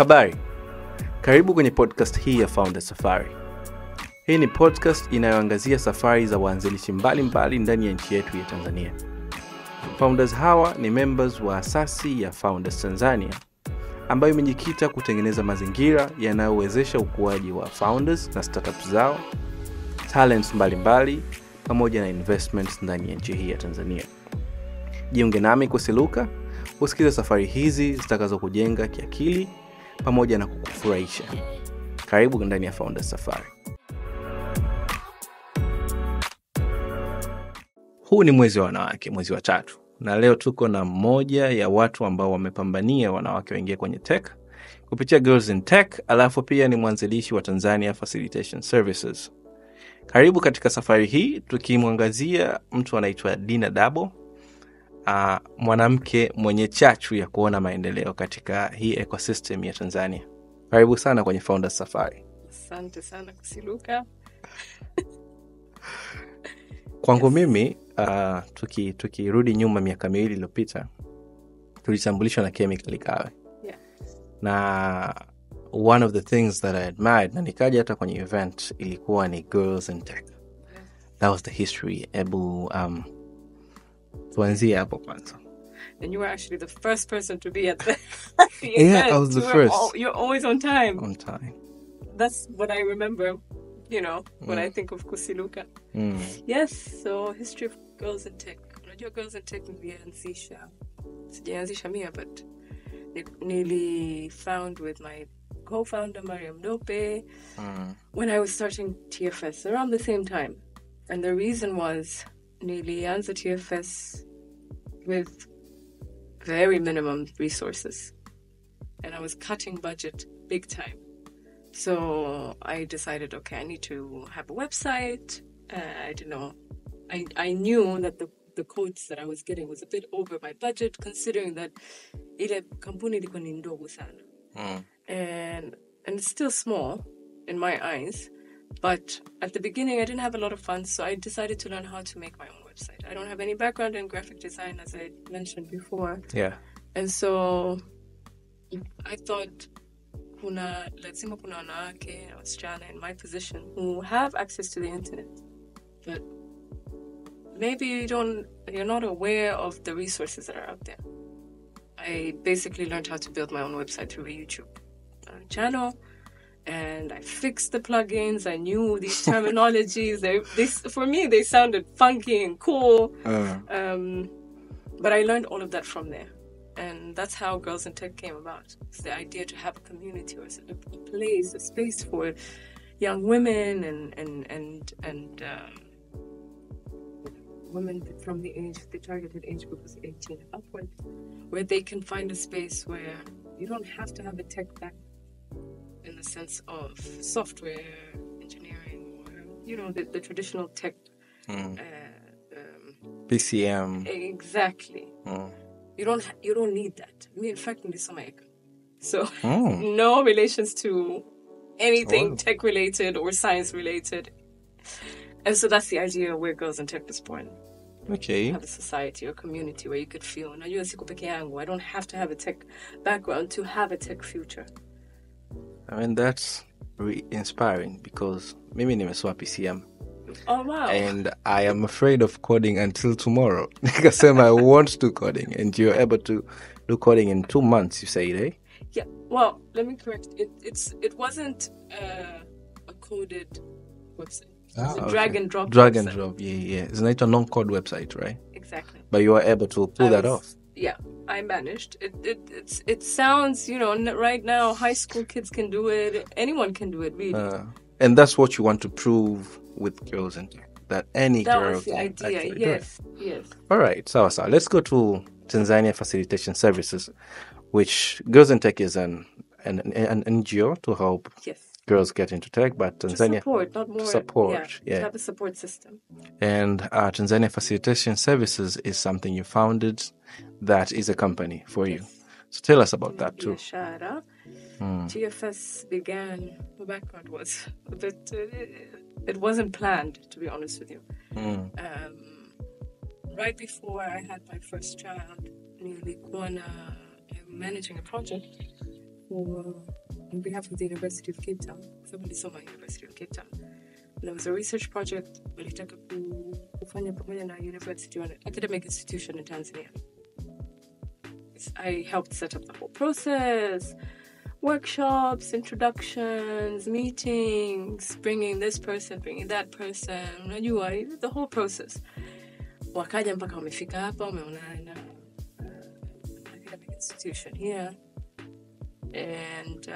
Habari, karibu kwenye podcast hii ya Founder Safari. Hii ni podcast inayoangazia safari za waanzilishi mbalimbali ndani ya nchi yetu ya Tanzania. Founders hawa ni members wa asasi ya Founders Tanzania, ambayo imejikita kutengeneza mazingira yanayowezesha ukuaji wa founders na startups zao, talents mbalimbali, pamoja na investments ndani ya nchi hii ya Tanzania. Jiunge nami kusiluka, usikize safari hizi zitakazo kujenga kiakili pamoja na kukufurahisha. Karibu ndani ya Founder Safari. Huu ni mwezi wa wanawake, mwezi wa 3. Na leo tuko na mmoja ya watu ambao wamepambania wanawake waingie kwenye tech kupitia Girls in Tech, alafu pia ni mwanzilishi wa Tanzania Facilitation Services. Karibu katika safari hii tukimwangazia mtu anaitwa Dina Dabo, mwanamke mwenye chachu ya kuona maendeleo katika hii ecosystem ya Tanzania. Karibu sana kwenye Founder Safari. Asante sana kusiluka. Kwangu mimi, tukirudi nyuma miaka 2 iliyopita, tulitambulishwa na Chemical Kawe. Yeah. Na one of the things that I admired, na nikaja hata kwenye event, ilikuwa ni Girls in Tech. Yeah. That was the history. Tuanzie hapo kwanza. And you were actually the first person to be at the event. Yeah, I was the first. You're always on time. On time. That's what I remember, when I think of Kusiluka. Yes, so history of Girls in Tech. Unajua Girls in Tech sijaanzisha mia, but nearly found with my co-founder Mariam Dope when I was starting TFS around the same time. And the reason was nilianza TFS with very minimum resources, and I was cutting budget big time. So I decided, okay, I need to have a website. I don't know. I knew that the codes that I was getting was a bit over my budget, considering that ile kampuni ilikuwa ni ndogo sana. And it's still small in my eyes. But at the beginning, I didn't have a lot of funds, so I decided to learn how to make my own website. I don't have any background in graphic design, as I mentioned before. Yeah. And so I thought, lazima kuna wanawake na wasichana in my position who have access to the internet, but maybe you're not aware of the resources that are out there. I basically learned how to build my own website through a YouTube channel. And I fixed the plugins. I knew these terminologies. For me, they sounded funky and cool. But I learned all of that from there. And that's how Girls in Tech came about. It's the idea to have a community or a place, a space for young women and women from the targeted age group was 18 and upward, where they can find a space where you don't have to have a tech background in the sense of software engineering or the traditional tech PCM. Exactly. You don't need that. In fact, so no relations to anything tech related or science related. And so that's the idea where Girls in Tech was born. Okay. Have a society or community where you could feel, I don't have to have a tech background to have a tech future. I mean, that's really inspiring because mimi nimesoma PCM. Oh, wow. And I am afraid of coding until tomorrow. Nikasema I want to do coding, and you're able to do coding in 2 months, you said, eh? Yeah. Well, let me correct. It wasn't a coded website. It was a drag and drop. Drag and drop, yeah. It's not a non-code website, right? Exactly. But you were able to pull that off. Yeah, I managed. It sounds, right now, high school kids can do it. Anyone can do it, really. And that's what you want to prove with Girls in Tech, that any girl can actually do it. Yes. All right, so let's go to Tanzania Facilitation Services, which Girls in Tech is an NGO to help girls get into tech, but Tanzania support, not more support. To have a support system. And Tanzania Facilitation Services is something you founded that is a company for you. So tell us about that too. TFS began, the background was a bit, it wasn't planned, to be honest with you. Right before I had my first child, nilikuwa managing a project on behalf of the University of Cape Town. Somebody saw my University of Cape Town. And there was a research project walitaka kufanya pamoja na university, an academic institution in Tanzania. I helped set up the whole process, workshops, introductions, meetings, bringing this person, bringing that person, unajua, the whole process. Wakaja mpaka wamefika hapa, wameonana na academic institution here. And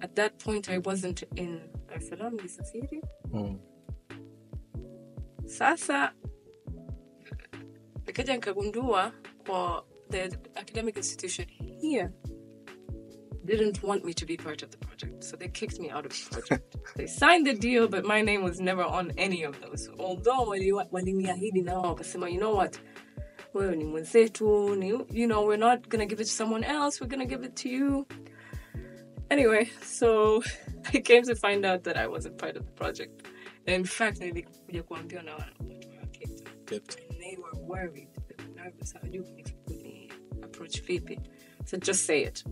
at that point, I wasn't in Dar es Salaam, nilisafiri. Sasa, nikaja nikagundua kwa the academic institution here didn't want me to be part of the project. So they kicked me out of the project. They signed the deal, but my name was never on any of those. Although, waliniahidi nao wakasema, you know what? Wewe ni mwenzetu, you know, we're not going to give it to someone else. We're going to give it to you. Anyway, so I came to find out that I wasn't part of the project. And in fact, nilikuja kuambiwa na watu wa Cape Town. And they were worried. They were nervous. How do you approach VP? So just say it.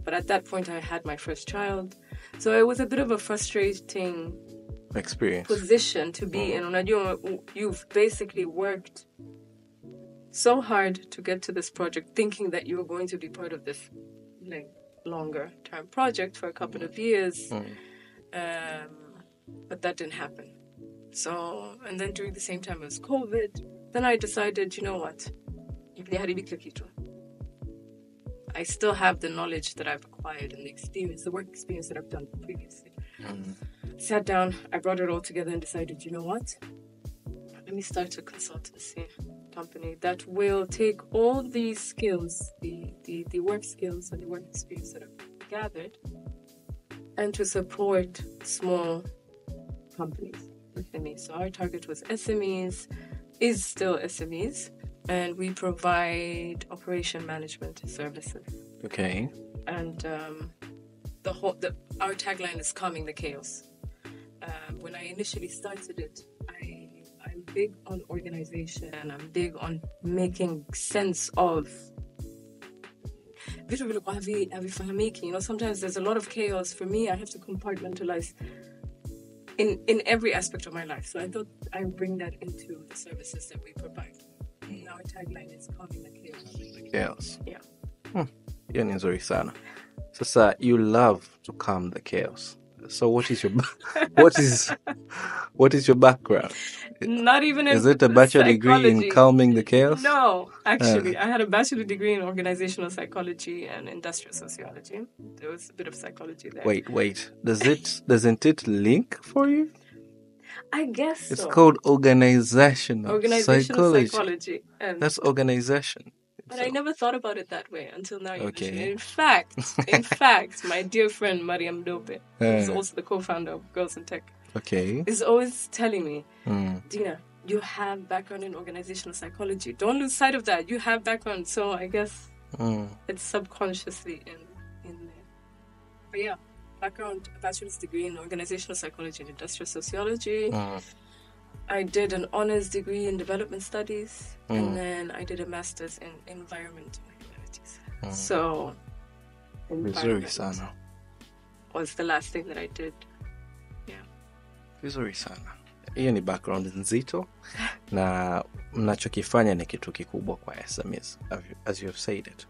But at that point, I had my first child. So it was a bit of a frustrating experience position to be in. Unajua, you've basically worked so hard to get to this project, thinking that you were going to be part of this longer term project for a couple of years. But that didn't happen. So, and then during the same time as COVID, then I decided, you know what? I still have the knowledge that I've acquired and the experience, the work experience that I've done previously. Sat down, I brought it all together and decided, you know what? Let me start a consultancy company that will take all these skills, the work skills and the work experience that I've gathered, and to support small companies within me. So our target was SMEs, is still SMEs, and we provide operation management services. Okay. And our tagline is calming the chaos. When I initially started it, I'm big on organization, and I'm big on making sense of vitu vilikuwa havifahamiki. You know, sometimes there's a lot of chaos. For me, I have to compartmentalize in every aspect of my life. So I thought I would bring that into the services that we provide. And our tagline is calming the chaos. The chaos. Yeah. Hiyo ni nzuri sana. Sasa, you love to calm the chaos. So what is your what is your background? Not even in Is it a bachelor psychology. degree in calming the chaos? No, actually, I had a bachelor degree in organizational psychology and industrial sociology. There was a bit of psychology there. Wait. Doesn't it link for you? I guess It's so. called organizational psychology. And that's organization. But I never thought about it that way until now. Okay. In fact, my dear friend Mariam Dope, who's also the co-founder of Girls in Tech, is always telling me, Dina, you have background in organizational psychology. Don't lose sight of that. You have background. So I guess it's subconsciously in there. But yeah, background, bachelor's degree in organizational psychology and industrial sociology. I did an honors degree in development studies, and then I did a master's in environmental humanities. So, Vizuri sana. Was the last thing that I did. Yeah. Vizuri sana. Hiyo ni background nzito na mnachokifanya ni kitu kikubwa kwa SMEs, as you have said it.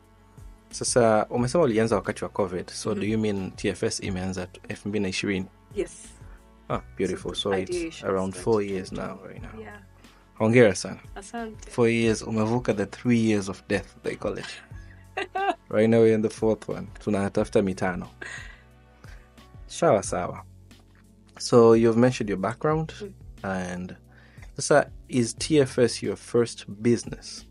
Sasa, umesema ulianza wakati wa COVID. So do you mean TFS imeanza 2020? Yes. Ah, beautiful. So it's around 4 years now, right now. Yeah. Hongera sana. Asante. 4 years, umevuka the 3 years of death, they call it. Right now we're in the 4th one. Tunatafuta mitano. Sawa. So you've mentioned your background, and sasa, is TFS your first business?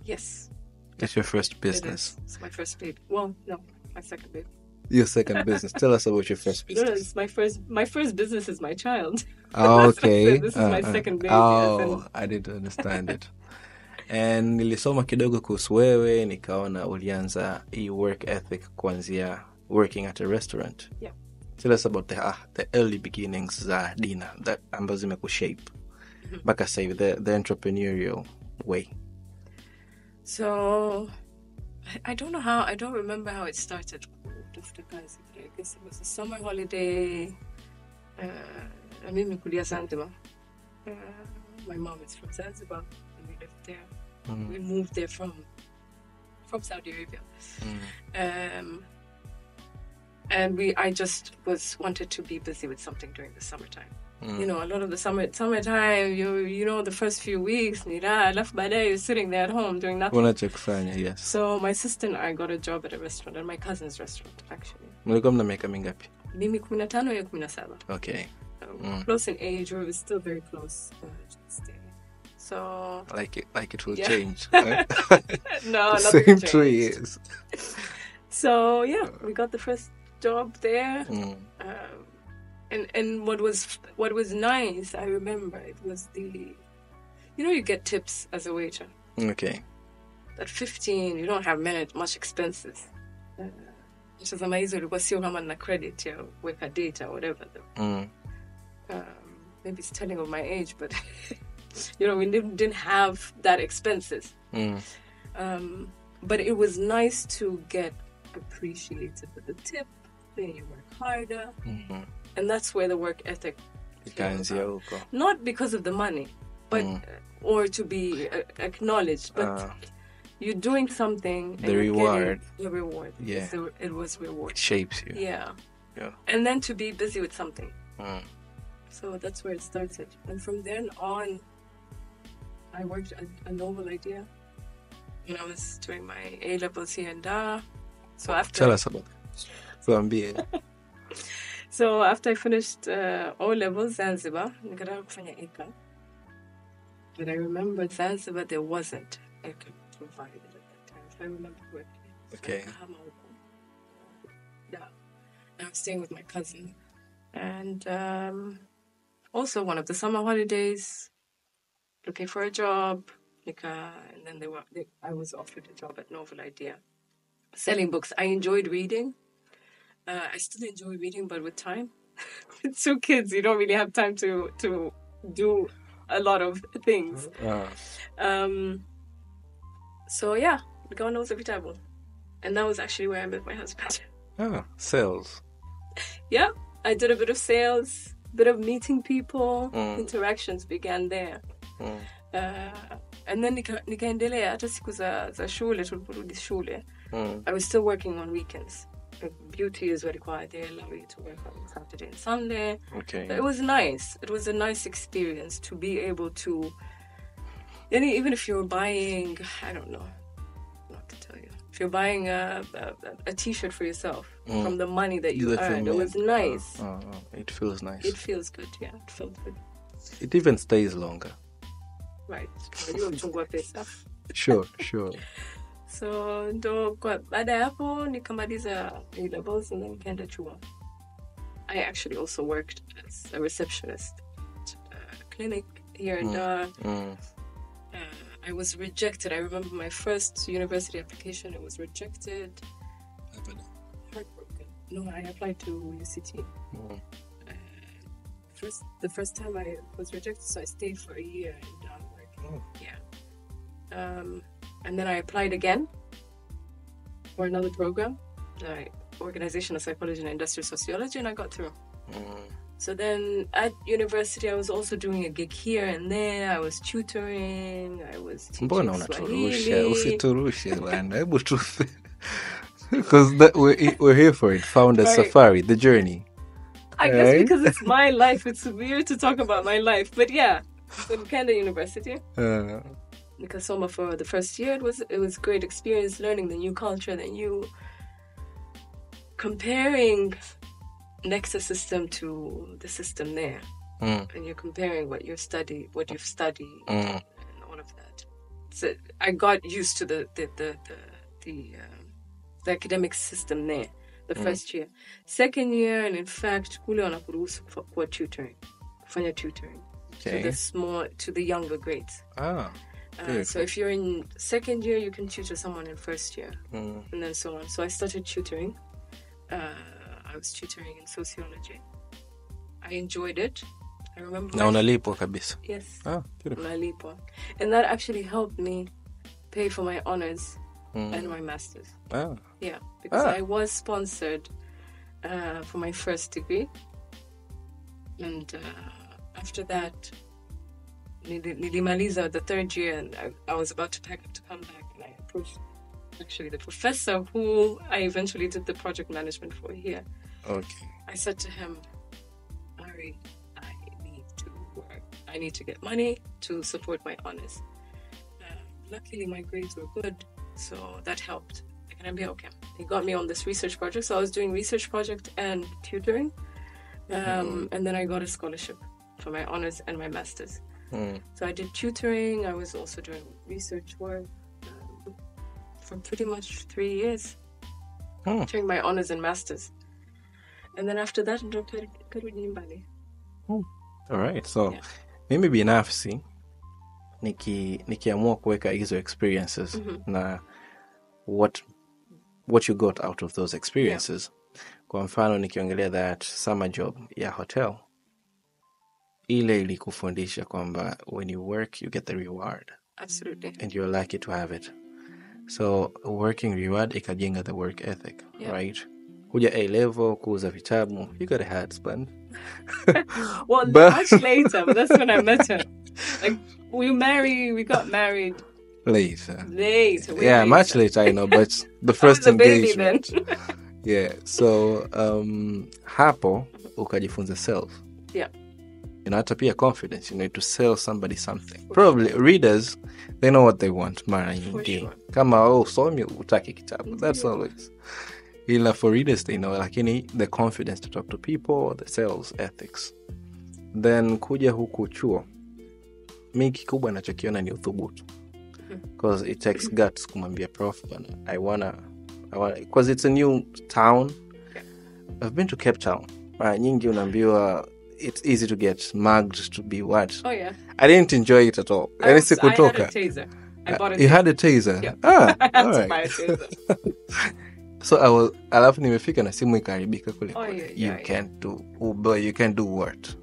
Yes. It's your first business. It's my first baby. Well, no, my second baby. Your second business. Tell us about your first business. No, my first business is my child. Oh, okay. This is my second baby. Oh, I didn't understand it. And nilisoma kidogo kuhusu wewe, nikaona ulianza work ethic kuanzia working at a restaurant. Yeah. Tell us about the early beginnings za Dina that ambazo zimekushape mpaka sasa hivi, the entrepreneurial way. So I don't know how, I don't remember how it started. I guess it was a summer holiday. Zanzibar. My mom is from Zanzibar, and we lived there. We moved there from Saudi Arabia. And I just wanted to be busy with something during the summertime. You know, a lot of the summertime, you know, the first few weeks, you're sitting there at home doing nothing. Yes. So my sister and I got a job at a restaurant, at my cousin's restaurant, actually. Mlikuwa mna miaka mingapi? Mimi 15 ya 17. Okay. Close in age, we were still very close. So like it will change. No, same 2 years. So yeah, we got the first job there. And what was nice, I remember, it was you get tips as a waiter. Okay. At 15, you don't have much expenses. Which is amazing. It was still na credit, weka data, whatever. Maybe it's telling of my age, but we didn't have that expenses. But it was nice to get appreciated with the tip. Then you work harder. And that's where the work ethic not because of the money, but or to be acknowledged, but you're doing something. The reward. The reward. Yeah. It was reward. It shapes you. Yeah. And then to be busy with something. So that's where it started. And from then on, I worked at a Novel Idea when I was doing my A-levels here and there. So after... Tell us about it. So after I finished O-levels, Zanzibar, nikataka kufanya eka. But I remember Zanzibar, there wasn't eka provided at that time, if I remember correctly. Okay. Yeah. I was staying with my cousin. And also one of the summer holidays, looking for a job. And then I was offered a job at Novel Idea. Selling books. I enjoyed reading. I still enjoy reading, but with time. With 2 kids, you don't really have time to do a lot of things. So yeah, God knows every table. And that was actually where I met my husband. Sales. Yeah, I did a bit of sales, a bit of meeting people. Interactions began there. And then nikaendelea hata siku za shule tuliporudi shule. I was still working on weekends. Beauty is very quiet. They allow you to work on Saturday and Sunday. Okay. But it was nice. It was a nice experience to be able to, even if you're buying, I don't know what to tell you. If you're buying a t-shirt for yourself from the money that you earned, it was nice. It feels nice. It feels good, yeah. It felt good. It even stays longer. Right. Sure. So ndo baada ya hapo nikamaliza A-levels and then nikaenda chuo. I actually also worked as a receptionist at a clinic here in Dar. I was rejected. I remember my first university application, it was rejected. Heartbroken. No, I applied to UCT. The first time I was rejected, so I stayed for a year in Dar working. Yeah. And then I applied again for another program, Organizational Psychology and Industrial Sociology, and I got through. So then at university, I was also doing a gig here and there. I was tutoring. I was teaching Swahili. Because we're here for it. Founders Safari, the journey. I guess because it's my life. It's weird to talk about my life. But yeah, in Canada University. Nikasoma for the first year. It was great experience learning the new culture, the new comparing Nexus system to the system there. And you're comparing what you've studied and all of that. So I got used to the academic system there the first year. Second year, and in fact kule wanakuruhusu kwa tutoring, kufanya tutoring to the younger grades. So if you're in second year, you can tutor someone in first year, and then so on. So I started tutoring. I was tutoring in sociology. I enjoyed it. I remember. Na unalipwa kabisa. Yes. Unalipwa, and that actually helped me pay for my honors and my master's. Oh. Yeah, because I was sponsored for my first degree. And after that, nilimaliza the third year, and I was about to pack up to come back, and I approached actually the professor who I eventually did the project management for here. Okay. I said to him, Ari, I need to work. I need to get money to support my honors. Luckily, my grades were good, so that helped. Can I be okay? He got me on this research project. So I was doing research project and tutoring. And then I got a scholarship for my honors and my master's. So I did tutoring. I was also doing research work for pretty much 3 years during my honors and master's. And then after that, nikarudi nyumbani. All right. So mimi binafsi nikiamua kuweka hizo experiences na what you got out of those experiences. Kwa mfano nikiongelea that summer job ya hotel, ile ilikufundisha kwamba when you work you get the reward. Absolutely. And you're lucky to have it. So working reward ikajenga the work ethic, right? Kuja A level, kuuza vitabu, you got a husband. Well, much later, but that's when I met her. Like we got married later. Later. Much later, I know, but the first engagement. Baby then. Yeah, so hapo ukajifunza self. Yeah. Hata pia confidence, to sell somebody something. Probably readers, they know what they want. Mara nyingi. Sure. Kama somi utaki kitabu. That's always. Ila for readers, they know, lakini the confidence to talk to people, the sales ethics. Then kuja huku chuo, mi kikubwa nachokiona ni uthubutu. Because it takes guts kumwambia prof, I wanna, because it's a new town. Yeah. I've been to Cape Town. Nyingi unaambiwa it's easy to get mugged to be what? Oh yeah. I didn't enjoy it at all. I had a taser. I bought a taser. You had a taser? Yeah. I had to buy a taser. So alafu nimefika na simu ikaharibika kule. You can't do Uber, you can't do what?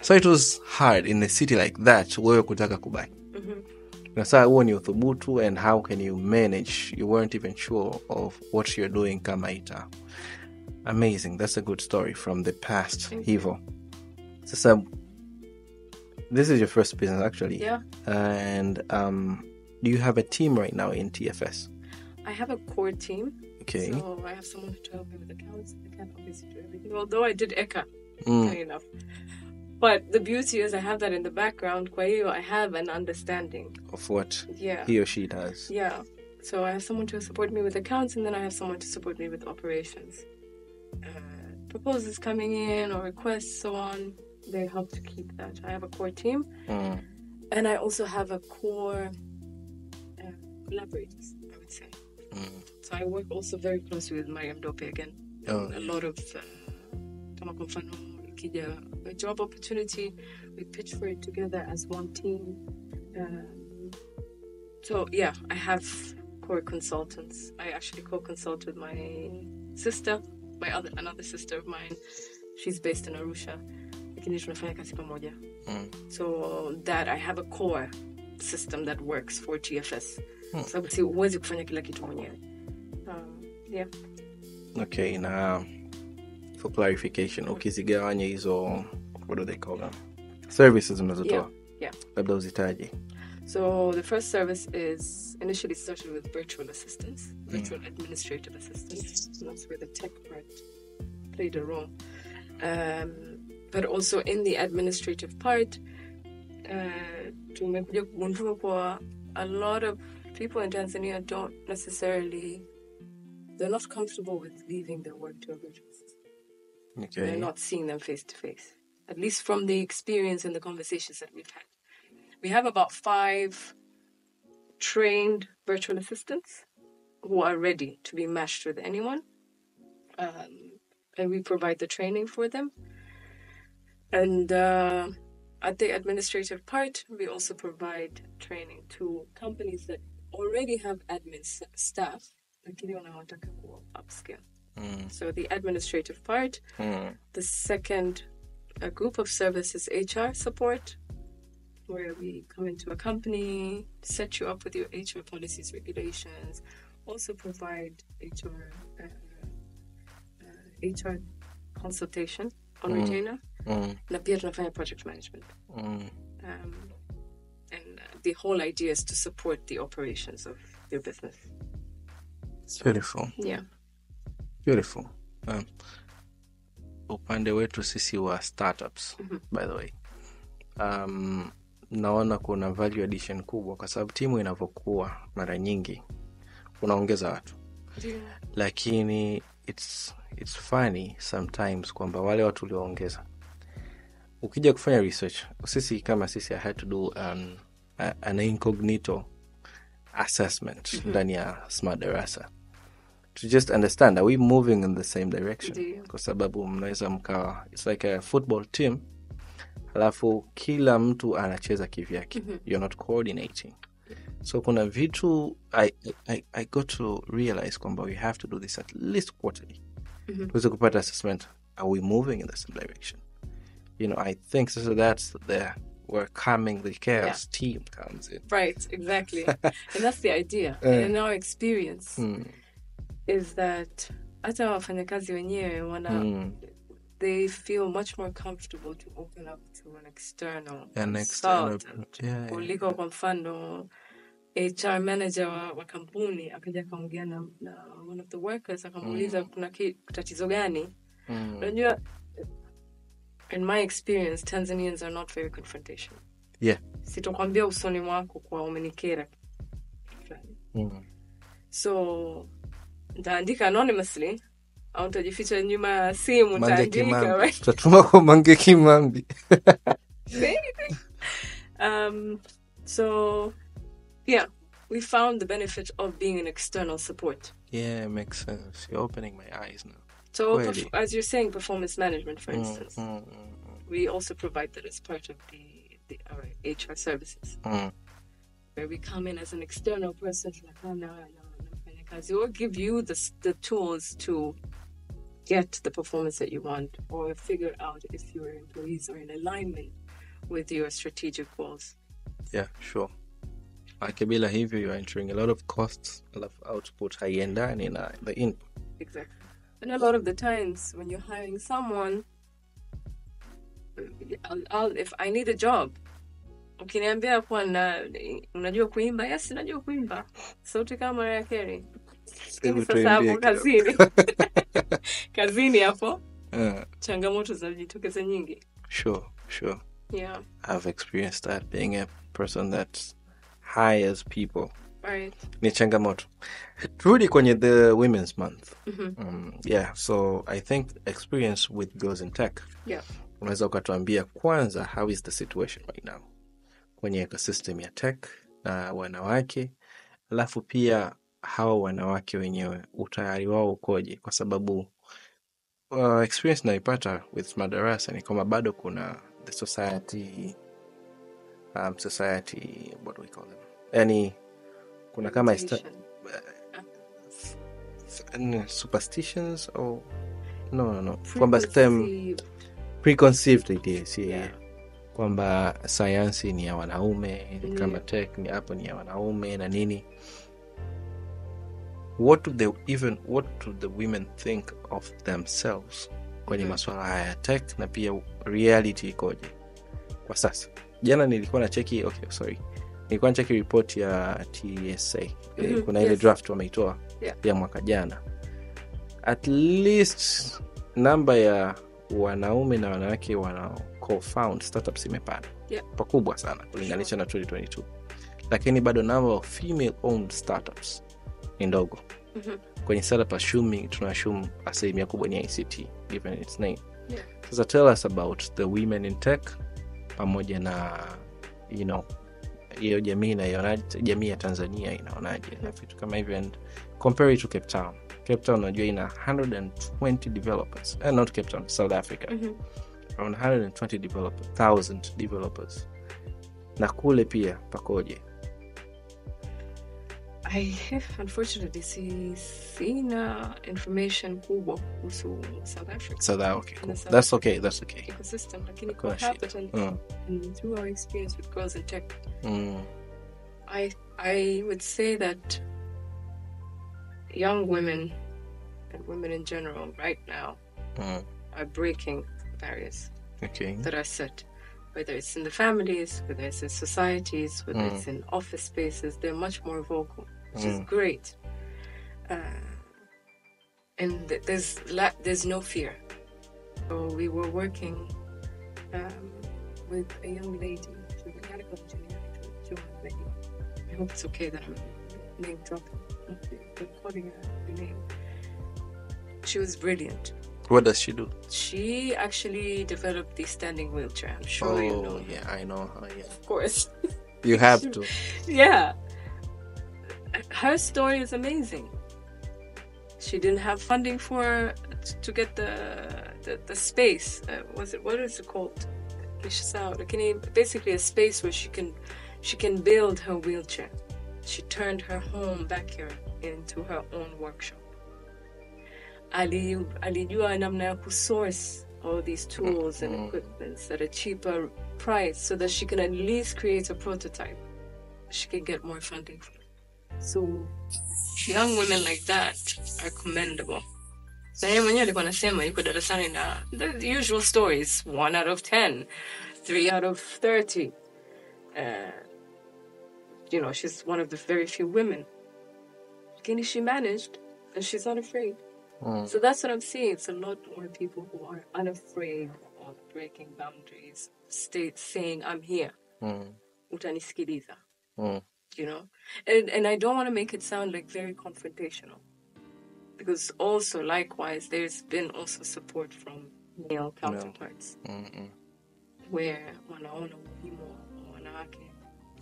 So it was hard in a city like that wewe kutaka kubai. Na saa huo ni uthubutu, and how can you manage? You weren't even sure of what you're doing kama ita. Amazing. That's a good story from the past. Hivo. So this is your first business actually. Yeah. And do you have a team right now in TFS? I have a core team. Okay. So I have someone to help me with accounts. I can't obviously do everything. Although I did ECA, funny enough. But the beauty is I have that in the background. Kwa hiyo I have an understanding of what he or she does. Yeah. So I have someone to support me with accounts, and then I have someone to support me with operations. Proposals coming in or requests, so on. They help to keep that. I have a core team. And I also have a core collaborators, I would say. So I work also very closely with Mariam Dope again. A lot of kama kwa mfano ikija a job opportunity, we pitch for it together as one team. So yeah, I have core consultants. I actually co-consult with my sister, another sister of mine. She's based in Arusha. So that I have a core system that works for TFS. So huwezi kufanya kila kitu mwenyewe. Yeah. Okay, now for clarification, ukizigawanya hizo, what do they call them? Services unazotoa. Yeah. Labda uzitaje. So the first service is initially started with virtual assistants, virtual administrative assistants. And that's where the tech part played a role. But also in the administrative part, tumekuja kugundua kwa a lot of people in Tanzania don't necessarily, they're not comfortable with leaving their work to a virtual assistant. Okay. They're not seeing them face to face, at least from the experience and the conversations that we've had. We have about 5 trained virtual assistants who are ready to be matched with anyone. And we provide the training for them. And at the administrative part, we also provide training to companies that already have admin staff. Upskill. So the administrative part, the second group of services, HR support, where we come into a company, set you up with your HR policies, regulations, also provide HR consultation on retainer. Na pia tunafanya project management. And the whole idea is to support the operations of your business. So, beautiful. Yeah. Beautiful. Upande wetu sisi wa startups, by the way. Naona kuna value addition kubwa kwa sababu timu inavyokuwa mara nyingi unaongeza watu. Yeah. Lakini it's funny sometimes kwamba wale watu ulioongeza ukija kufanya research, sisi kama sisi I had to do an incognito assessment ndani ya Smart Darasa to just understand, are we moving in the same direction? Kwa sababu mnaweza mkawa, it's like a football team, halafu kila mtu anacheza kivyake. You're not coordinating. So kuna vitu I got to realize kwamba we have to do this at least quarterly. Tuweze kupata assessment, are we moving in the same direction? You know, I think so that's where the chaos team comes in. Right, exactly. And that's the idea. In our experience is that hata wafanyakazi wenyewe they feel much more comfortable to open up to an external consultant. Kuliko kwa mfano HR manager wa kampuni akaja kaongea na one of the workers akamuuliza kuna tatizo gani. Unajua, in my experience, Tanzanians are not very confrontational. Yeah. Sitokwambia usoni mwako kwa umenikera. So, nitaandika anonymously, au nitajificha nyuma ya simu nitaandika. Tutatuma kwa Mange Kimambi. So, yeah, we found the benefit of being an external support. Yeah, it makes sense. You're opening my eyes now. So, as you're saying, performance management, for instance, we also provide that as part of our HR services, where we come in as an external person. We'll give you the tools to get the performance that you want, or figure out if your employees are in alignment with your strategic goals. Yeah, sure. Akibila hivyo, you're entering a lot of costs, a lot of output, haiendani na the input. Exactly. And a lot of the times when you're hiring someone, if I need a job, ukiniambia kwa unajua kuimba, yes, najua kuimba. Sauti kama Mariah Carey. Sasa hapo kazini. Kazini hapo. Changamoto zinajitokeza nyingi. Sure. Yeah. I've experienced that, being a person that hires people. Right. Ni changamoto. Turudi kwenye the Women's Month. Yeah, so I think experience with girls in tech. Yeah. Unaweza ukatuambia kwanza, how is the situation right now kwenye ecosystem ya tech na wanawake, alafu pia hawa wanawake wenyewe utayari wao ukoje? Kwa sababu experience naipata with Smart Darasa ni kama bado kuna the society, what do we call them? Yani kuna kama superstitions or no kwamba preconceived ideas, yeah. Kwamba sayansi ni ya wanaume, kama tech ni hapo ni ya wanaume na nini. What do the women think of themselves kwenye masuala haya ya tech, na pia reality ikoje kwa sasa? Jana nilikuwa na cheki report ya TSA. Kuna ile draft wameitoa ya mwaka jana. At least namba ya wanaume na wanawake wanao co-found startups imepanda pakubwa sana kulinganisha na 2022, lakini bado number of female owned startups ni ndogo. Kwenye startup tunashumu asilimia kubwa ni ICT given its name. So tell us about the women in tech pamoja na hiyo jamii na jamii ya Tanzania inaonaje na vitu kama hivyo, and compare it to Cape Town. Cape Town unajua ina 120 developers, not Cape Town, South Africa. Around 120,000 developers. Na kule pia pakoje? Unfortunately sina information kubwa kuhusu South Africa. Okay, cool. That's okay. Ecosystem, lakini what happened and through our experience with girls in tech, I would say that young women and women in general right now are breaking barriers that are set, whether it's in the families, whether it's in societies, whether it's in office spaces. They're much more vocal, which is great. And there's no fear. So we were working with a young lady. She's a mechanical engineer. Jiunge. I hope it's okay that I'm name dropping, recording her name. She was brilliant. What does she do? She actually developed the standing wheelchair. I'm sure you know. Yeah, I know her. Yeah. Of course. You have to. Yeah. Her story is amazing. She didn't have funding to get the space. What is it called? Basically a space where she can build her wheelchair. She turned her home backyard into her own workshop. Alijua namna ya kusource all these tools and equipments at a cheaper price so that she can at least create a prototype. She can get more funding for it. So young women like that are commendable. Na yeye mwenyewe alikuwa anasema yuko darasani na the usual stories, 1 out of 10, 3 out of 30. She's one of the very few women. She managed, and she's not afraid. So that's what I'm seeing. It's a lot more people who are unafraid of breaking boundaries, saying, I'm here. Utanisikiliza. And I don't want to make it sound like very confrontational. Because also, likewise, there's been also support from male counterparts. Where wanaona umuhimu wa wanawake.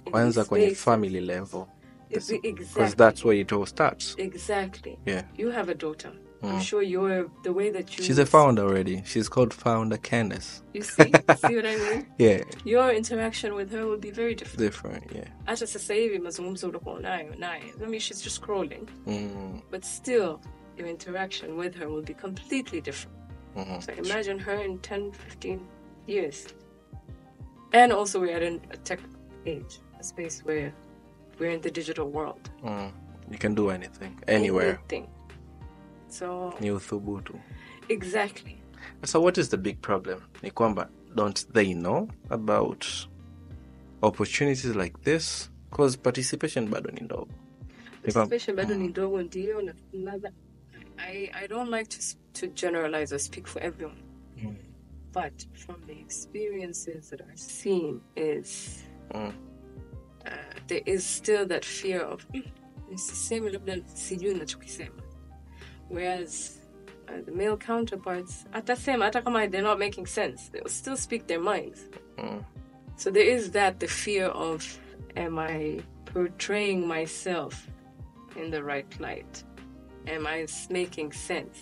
Kwanza kwenye family level. Because that's where it all starts. Exactly. Yeah. You have a daughter. I'm sure the way that you... She's a founder already. She's called Founder Candace. You see what I mean? Yeah. Your interaction with her will be very different. Yeah. Hata sasa hivi mazungumzo ulikuwa naye. I mean, she's just scrolling. But still, your interaction with her will be completely different. So imagine her in 10, 15 years. And also we're at a tech age, a space where we're in the digital world. You can do anything, anywhere. Anything. So Ni uthubutu. Exactly. So what is the big problem? Ni kwamba, don't they know about opportunities like this? Because participation bado ni ndogo. Participation bado ni ndogo ndio. I don't like to generalize or speak for everyone. But from the experiences that I've seen is there is still that fear of nisiseme labda sijui ninachokisema. Whereas the male counterparts, atasema hata kama they're not making sense, they'll still speak their minds. So there is the fear of, am I portraying myself in the right light? Am I making sense?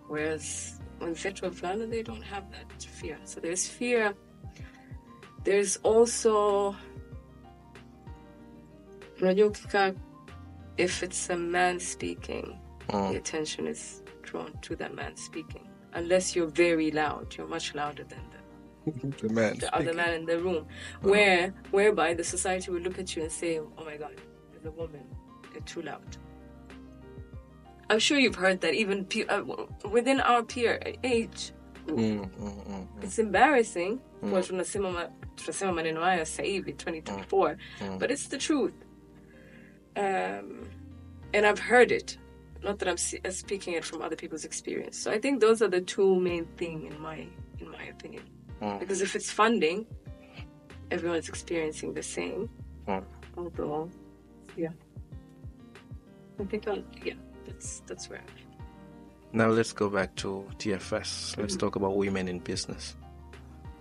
Whereas when veteran Flana, they don't have that fear. So there's fear. There's also, if it's a man speaking, the attention is drawn to that man speaking. Unless you're very loud, you're much louder than the other man in the room. Whereby the society will look at you and say, oh my God, there's a woman, you're too loud. I'm sure you've heard that even within our peer age. It's embarrassing. Tunasema maneno haya sasa hivi 2024, but it's the truth. And I've heard it. Not that I'm speaking it from other people's experience. So I think those are the two main things in my opinion. Because if it's funding, everyone's experiencing the same. Although, yeah. I think that's where I'm at. Now let's go back to TFS. Let's talk about women in business.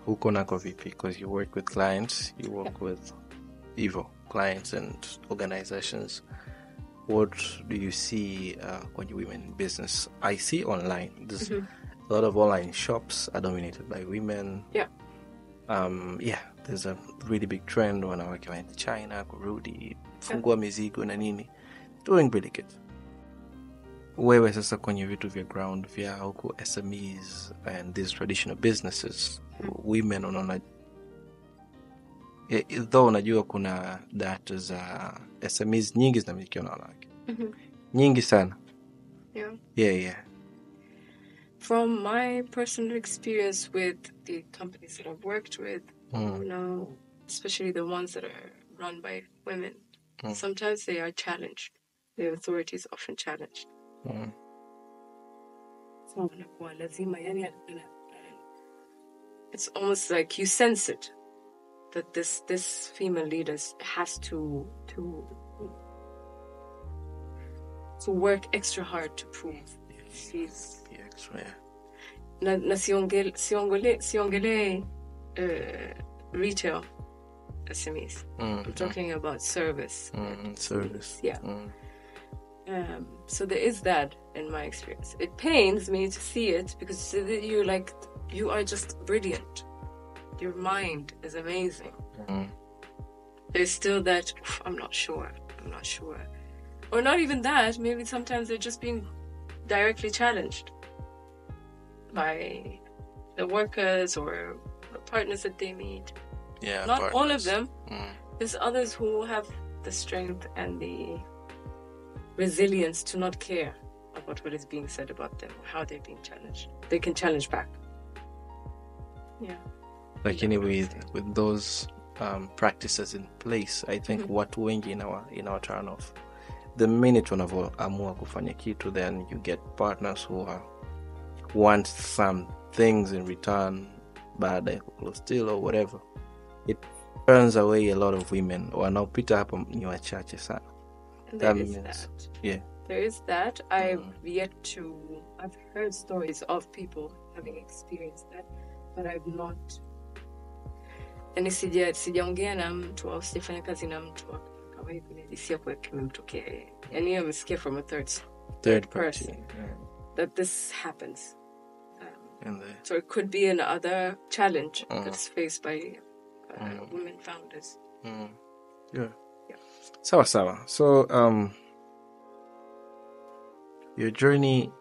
Huko nako vipi? Because you work with clients, you work with Evo clients and organizations. What do you see when you women in business? I see online. There's a lot of online shops are dominated by women. Yeah. There's a really big trend when I work in China, kurudi kufungua mizigo na nini, doing really good. Wewe sasa kwenye vitu vya ground vya huko SMEs and these traditional businesses, women unaona, though unajua kuna data za SMEs nyingi zinamilikiwa na wanawake. Nyingi sana. Yeah. From my personal experience with the companies that I've worked with, especially the ones that are run by women, sometimes they are challenged. The authorities often challenged. So it's almost like you sense it, that this female leader has to work extra hard to prove she's na siongele retail SMEs. I'm talking about service. Service. Yeah. So there is that in my experience. It pains me to see it because you are just brilliant. Your mind is amazing. There's still that, I'm not sure. Or not even that, maybe sometimes they're just being directly challenged by the workers or the partners that they meet. Yeah, not partners. All of them. There's others who have the strength and the resilience to not care about what is being said about them or how they're being challenged. They can challenge back. Yeah. Like anyway, with those practices in place, I think watu wengi in our turn off. The minute wanavyoamua kufanya kitu, then you get partners who want some things in return, baada ya kuclose deal or whatever. It turns away a lot of women. Wanaopita hapo ni wachache sana. There is that. Yeah. There is that. I've heard stories of people having experienced that, but I've not. Yani sijaongea na mtu au sijafanya kazi na mtu kama hivi nilisikia kwa kimemtokea. Yani nimesikia from a third person that this happens. So it could be another challenge that's faced by women founders. Yeah. Sawa. So your journey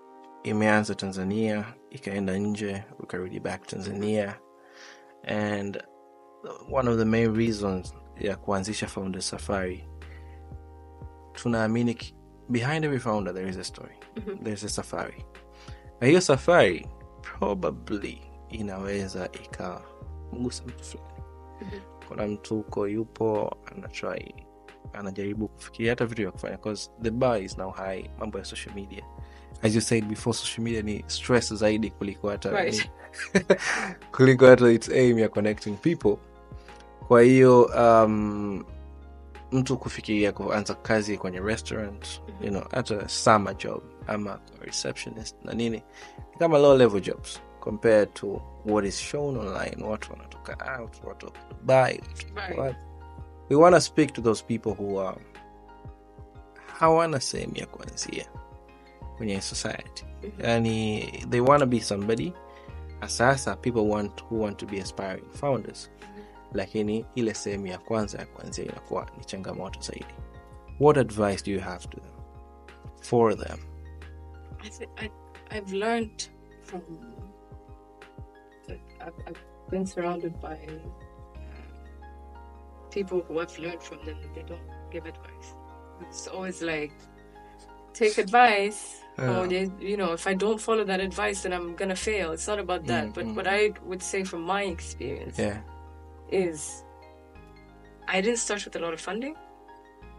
imeanza Tanzania, ikaenda nje, ukarudi back Tanzania, and one of the main reasons ya kuanzisha Founder Safari, tunaamini behind every founder there is a story. There's a safari. Na hiyo safari probably inaweza ikamgusa mtu fulani. Kuna mtu uko yupo anajaribu kufikiria hata vitu vya kufanya, because the bar is now high. Mambo ya social media, as you said before, social media ni stress zaidi kuliko hata kuliko hata its aim ya connecting people. Kwa hiyo mtu kufikiria kuanza kazi kwenye restaurant, hata summer job ama receptionist na nini, kama low level jobs compared to what is shown online. Watu wanatoka out, watu buy. We want to speak to those people who hawana sehemu ya kuanzia kwenye society. Yani they want to be somebody. Sasa people who want to be aspiring founders, lakini ile sehemu ya kwanza ya kuanzia inakuwa ni changamoto zaidi. What advice do you have to them, for them? I've learned from I've been surrounded by people who have learned from them that they don't give advice. It's always like, take advice, or if I don't follow that advice, then I'm gonna fail. It's not about that. But what I would say from my experience is, I didn't start with a lot of funding.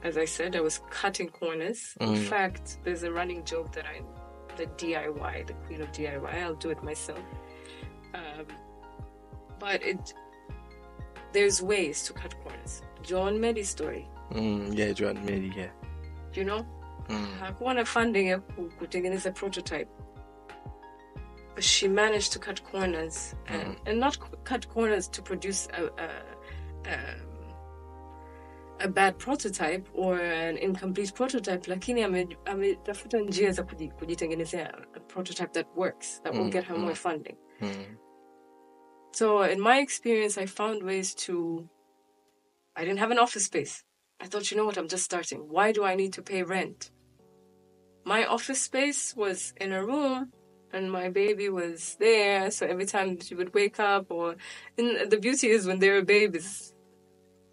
As I said, I was cutting corners. In fact, there's a running joke that the DIY, the queen of DIY, I'll do it myself. But there's ways to cut corners. John Medi's story. John Medi, You know? Hakuwa funding ya kutengeneza prototype. But she managed to cut corners. And not cut corners to produce a bad prototype or an incomplete prototype, lakini ametafuta njia za kujitengenezea a prototype that works, that will get her more funding. So in my experience, I found ways I didn't have an office space. I thought, you know what, I'm just starting. Why do I need to pay rent? My office space was in a room and my baby was there. So every time she would wake up, and the beauty is when they're babies,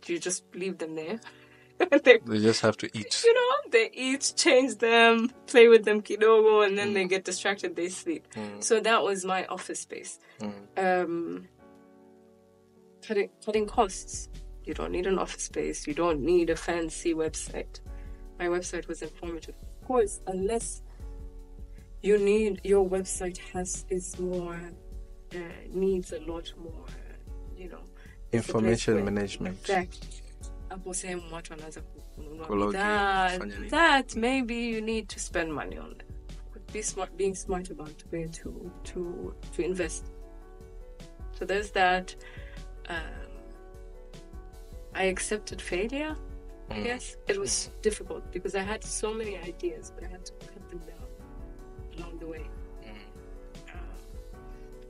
you just leave them there. They just have to eat. You know, they eat, change them, play with them kidogo, and then they get distracted, they sleep. So that was my office space. Cutting costs. You don't need an office space. You don't need a fancy website. My website was informative. Of course, unless you need, your website needs a lot more, you know. Information management. Exactly. That maybe you need to spend money on that. Being smart about where to invest. So there's that. I accepted failure. I guess it was difficult because I had so many ideas, but I had to cut them down along the way.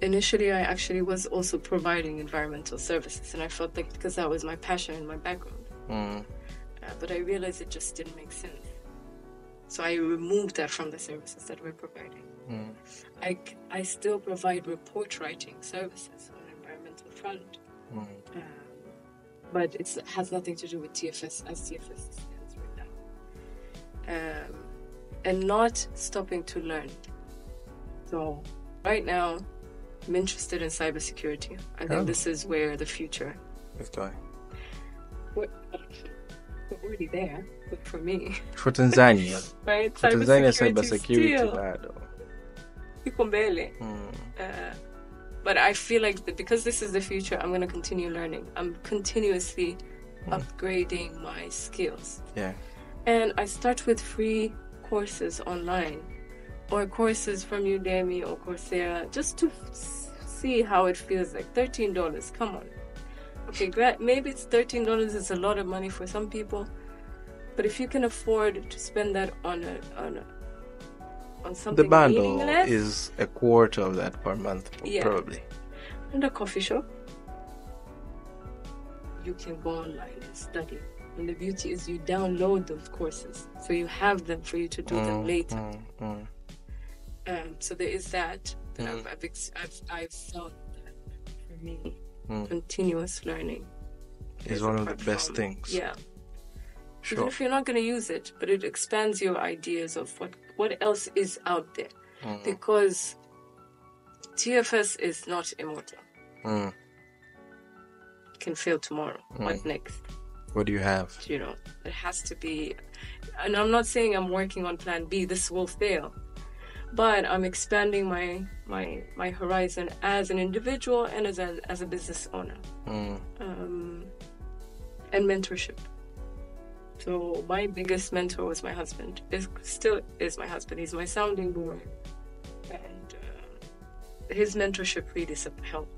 Initially, I actually was also providing environmental services, and I felt like because that was my passion and my background. But I realized it just didn't make sense. So I removed that from the services that we're providing. I still provide report writing services on the environmental front. But it has nothing to do with TFS as TFS stands right now. And not stopping to learn. So right now, I'm interested in cybersecurity. I think this is where the future is going. We're already there, but for me. For Tanzania. Right? For Tanzania, cybersecurity bado. Iko mbele. But I feel like because this is the future, I'm going to continue learning. I'm continuously upgrading my skills. Yeah. And I start with free courses online or courses from Udemy or Coursera just to see how it feels like. $13, come on. Okay, maybe it's $13 is a lot of money for some people, but if you can afford to spend that on something the bundle meaningless, is a quarter of that per month, probably. And a coffee shop, you can go online and study. And the beauty is you download those courses, so you have them for you to do them later. So there is that. I've felt that for me, continuous learning is one of the best things. Yeah. Sure. Even if you're not going to use it, but it expands your ideas of what else is out there. Because TFS is not immortal. It can fail tomorrow. What next? What do you have? You know, it has to be. And I'm not saying I'm working on plan B. This will fail. But I'm expanding my horizon as an individual and as a business owner. And mentorship. So my biggest mentor was my husband. Still is my husband. He's my sounding board. And his mentorship really helped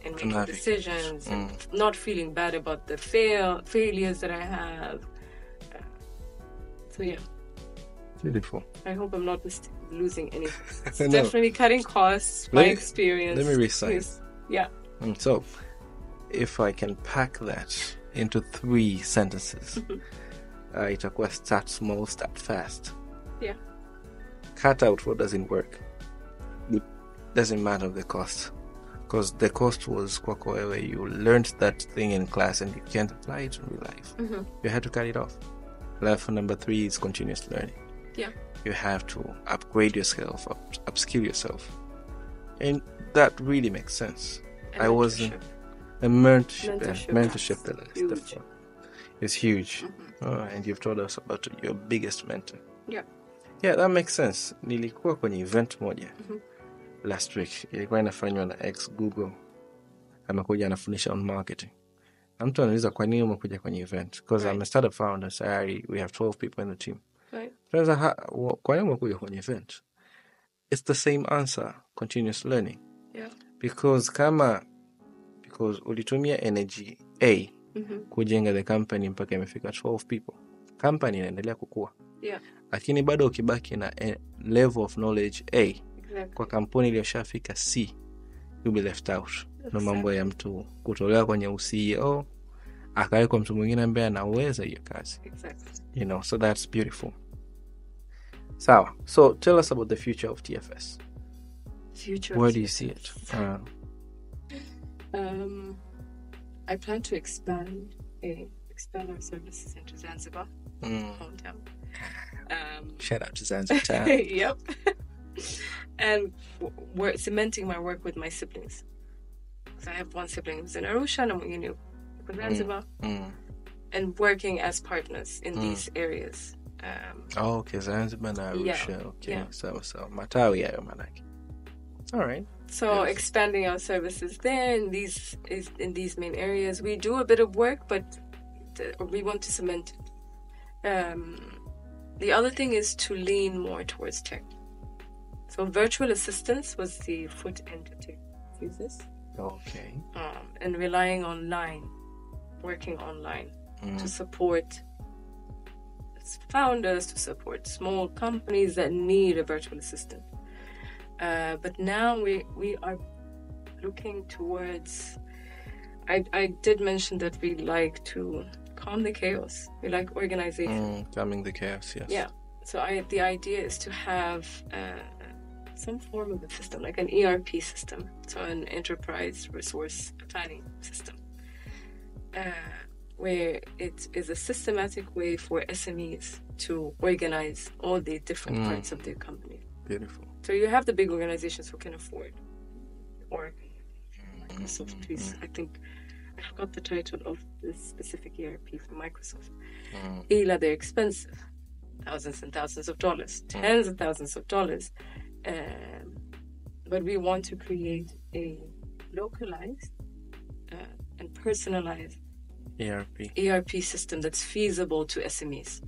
in making decisions and not feeling bad about the failures that I have. So yeah. Beautiful. I hope I'm not losing anything. It's definitely cutting costs, my experience. Let me resize. Yeah. So, if I can pack that into 3 sentences, itakuwa start small, start fast. Yeah. Cut out what doesn't work. It doesn't matter the cost. Because the cost was kwako wewe. You learned that thing in class and you can't apply it in real life. You had to cut it off. Life number 3 is continuous learning. Yeah. You have to upgrade yourself, upskill yourself. And that really makes sense. I wasn't a mentorship pillar. It's huge. And you've told us about your biggest mentor. Yeah. Yeah, that makes sense. Nilikuwa kwenye event moja last week. Ilikuwa inafanywa na ex Google. Amekuja anafundisha on marketing. Na mtu anauliza kwa nini umekuja kwenye event? Because I'm a startup founder, so we have 12 people in the team. Right. Kwa nini umekuja kwenye event? It's the same answer, continuous learning. Yeah. Because ulitumia energy A kujenga the company mpaka imefika 12 people. Company inaendelea kukua. Yeah. Lakini bado ukibaki na level of knowledge A kwa kampuni iliyoshafika C, you'll be left out. No mambo ya mtu kutolewa kwenye CEO akawekwa mtu mwingine ambaye anaweza hiyo kazi. Exactly. So that's beautiful. Sawa. So tell us about the future of TFS. Where do you see it? I plan to expand our services into Zanzibar, hometown. Shout out to Zanzibar. Yep. And we're cementing my work with my siblings. So I have one sibling who's in Arusha and mwingine in Zanzibar, and working as partners in these areas. Okay, Zanzibar and Arusha. Yeah, okay, yeah. So matawi hayo manake. All right. So expanding our services there in these main areas. We do a bit of work, but we want to cement it. The other thing is to lean more towards tech. So virtual assistants was the foot end to take this. Okay. And relying working online to support founders, to support small companies that need a virtual assistant. But now we are looking towards. I did mention that we like to calm the chaos. We like organization. Calming the chaos, yes. Yeah. So the idea is to have some form of a system, like an ERP system, so an enterprise resource planning system, where it is a systematic way for SMEs to organize all the different parts of their company. Beautiful. So you have the big organizations who can afford, or Microsoft, please. I think I forgot the title of this specific ERP for Microsoft. They're expensive, thousands and thousands of dollars, tens of thousands of dollars. But we want to create a localized and personalized ERP system that's feasible to SMEs.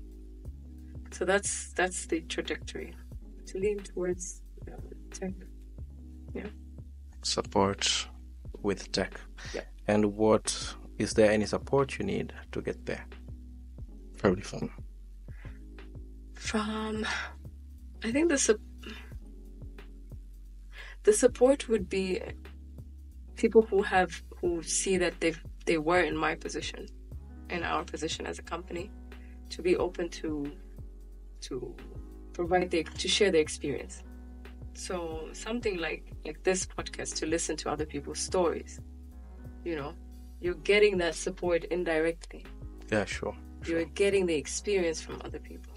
So that's the trajectory, to lean towards tech. Yeah. Support with tech. Yeah. And is there any support you need to get there? Probably from I think the support would be people who see that they were in my position, in our position as a company, to be open to provide to share their experience. So something like this podcast, to listen to other people's stories. You're getting that support indirectly. Yeah, sure. You're getting the experience from other people.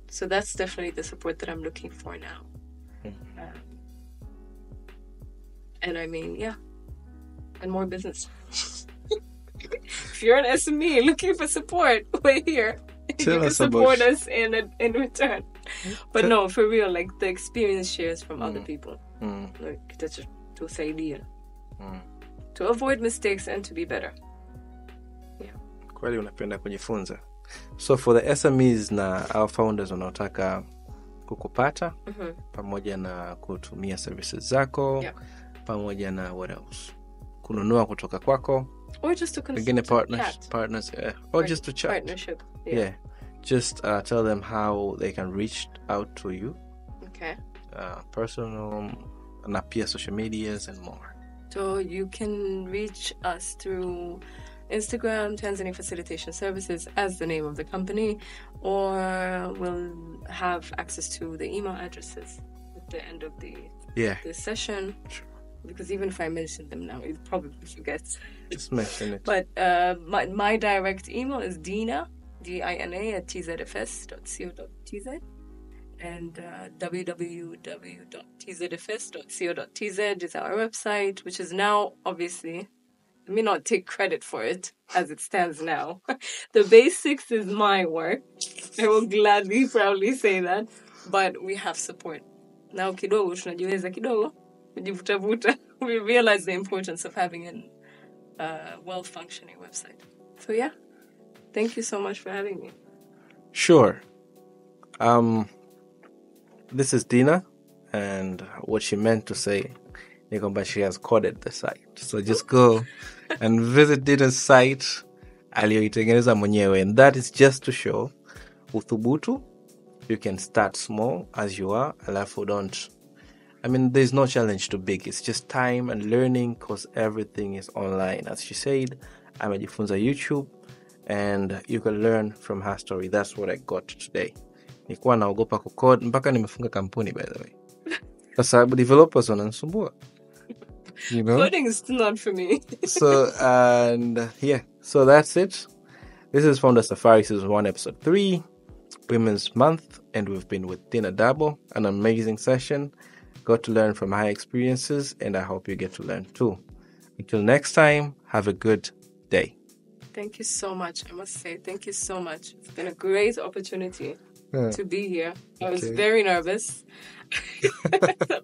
So that's definitely the support that I'm looking for now. And I mean, yeah, and more business. If you're an SME looking for support, we're here. You can support us in return. But no, for real, the experience shares from other people. To say to avoid mistakes and to be better. Yeah. Kweli unapenda kujifunza. So for the SMEs na our founders wanaotaka kukupata, pamoja na kutumia services zako, pamoja na what else? Kununua kutoka kwako, or just to partners, or just to chat. Partnership. Yeah. Just tell them how they can reach out to you. Okay. Personal, na pia social medias and more. So you can reach us through Instagram, Tanzania Facilitation Services as the name of the company, or we'll have access to the email addresses at the end of the session. Sure. Because even if I mention them now, you'll probably forget. Just mention it. But my direct email is Dina, DINA @tzfs.co.tz, and www.tzfs.co.tz is our website, which is now, obviously, let me not take credit for it as it stands now. The basics is my work. I will gladly, proudly say that. But we have support. Now kidogo tunajiweza kidogo. We realize the importance of having a well-functioning website. So yeah, thank you so much for having me. Sure. This is Dina, and what she meant to say, she has coded the site. So just go and visit Dina's site, aliyoitengeneza mwenyewe, and that is just to show uthubutu. You can start small as you are, alafu there's no challenge too big. It's just time and learning, because everything is online. As she said, amejifunza YouTube, and you can learn from her story. That's what I got today. Nilikuwa naogopa kucode mpaka nimefunga kampuni, by the way, kwa sababu developers wananisumbua. You know? Coding is still not for me. So, and yeah, so that's it. This is Founder Safari Season 1, Episode 3, Women's Month, and we've been with Dina Dabo, an amazing session. Got to learn from her experiences, and I hope you get to learn too. Until next time, have a good day. Thank you so much. I must say, thank you so much. It's been a great opportunity to be here. I was very nervous.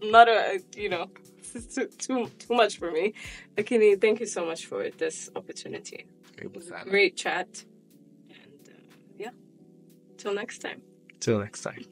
Not this is too much for me. Lakini, thank you so much for this opportunity. It was a great chat. And yeah, till next time. Till next time.